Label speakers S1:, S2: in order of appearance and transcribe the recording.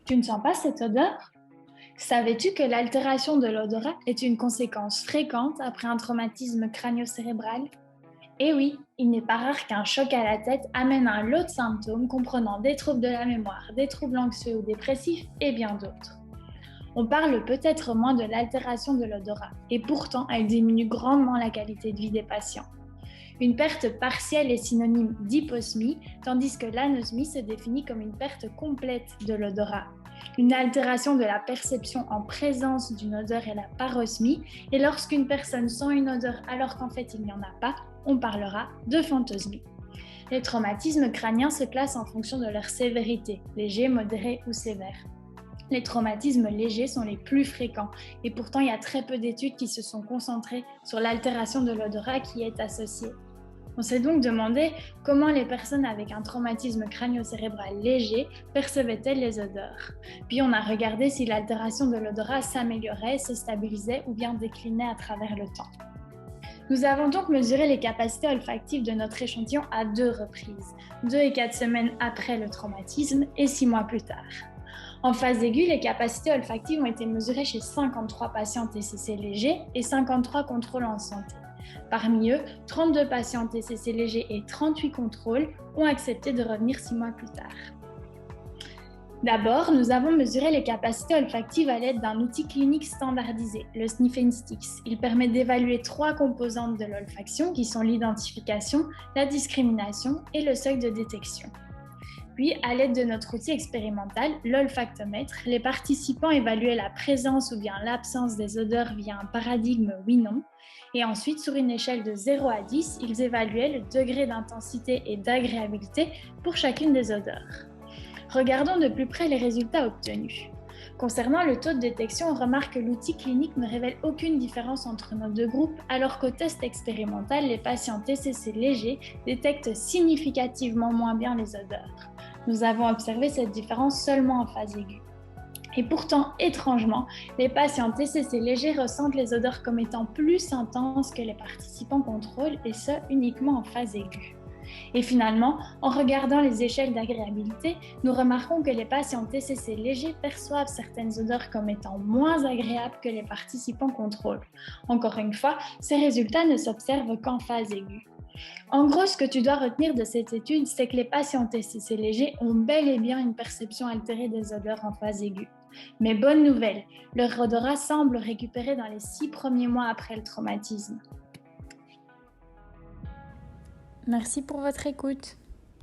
S1: Tu ne sens pas cette odeur? Savais-tu que l'altération de l'odorat est une conséquence fréquente après un traumatisme crânio-cérébral? Eh oui, il n'est pas rare qu'un choc à la tête amène un lot de symptômes comprenant des troubles de la mémoire, des troubles anxieux ou dépressifs et bien d'autres. On parle peut-être moins de l'altération de l'odorat et pourtant elle diminue grandement la qualité de vie des patients. Une perte partielle est synonyme d'hyposmie, tandis que l'anosmie se définit comme une perte complète de l'odorat. Une altération de la perception en présence d'une odeur est la parosmie, et lorsqu'une personne sent une odeur alors qu'en fait il n'y en a pas, on parlera de phantosmie. Les traumatismes crâniens se classent en fonction de leur sévérité, léger, modéré ou sévère. Les traumatismes légers sont les plus fréquents et pourtant il y a très peu d'études qui se sont concentrées sur l'altération de l'odorat qui est associée. On s'est donc demandé comment les personnes avec un traumatisme crânio-cérébral léger percevaient-elles les odeurs. Puis on a regardé si l'altération de l'odorat s'améliorait, se stabilisait ou bien déclinait à travers le temps. Nous avons donc mesuré les capacités olfactives de notre échantillon à 2 reprises, 2 et 4 semaines après le traumatisme et 6 mois plus tard. En phase aiguë, les capacités olfactives ont été mesurées chez 53 patients TCC légers et 53 contrôles en santé. Parmi eux, 32 patients TCC légers et 38 contrôles ont accepté de revenir 6 mois plus tard. D'abord, nous avons mesuré les capacités olfactives à l'aide d'un outil clinique standardisé, le Sniffing Sticks. Il permet d'évaluer 3 composantes de l'olfaction qui sont l'identification, la discrimination et le seuil de détection. Puis, à l'aide de notre outil expérimental, l'olfactomètre, les participants évaluaient la présence ou bien l'absence des odeurs via un paradigme oui-non. Et ensuite, sur une échelle de 0 à 10, ils évaluaient le degré d'intensité et d'agréabilité pour chacune des odeurs. Regardons de plus près les résultats obtenus. Concernant le taux de détection, on remarque que l'outil clinique ne révèle aucune différence entre nos deux groupes, alors qu'au test expérimental, les patients TCC légers détectent significativement moins bien les odeurs. Nous avons observé cette différence seulement en phase aiguë. Et pourtant, étrangement, les patients TCC légers ressentent les odeurs comme étant plus intenses que les participants contrôle, et ce uniquement en phase aiguë. Et finalement, en regardant les échelles d'agréabilité, nous remarquons que les patients TCC légers perçoivent certaines odeurs comme étant moins agréables que les participants contrôle. Encore une fois, ces résultats ne s'observent qu'en phase aiguë. En gros, ce que tu dois retenir de cette étude, c'est que les patients TCC légers ont bel et bien une perception altérée des odeurs en phase aiguë. Mais bonne nouvelle, leur odorat semble récupérer dans les 6 premiers mois après le traumatisme.
S2: Merci pour votre écoute.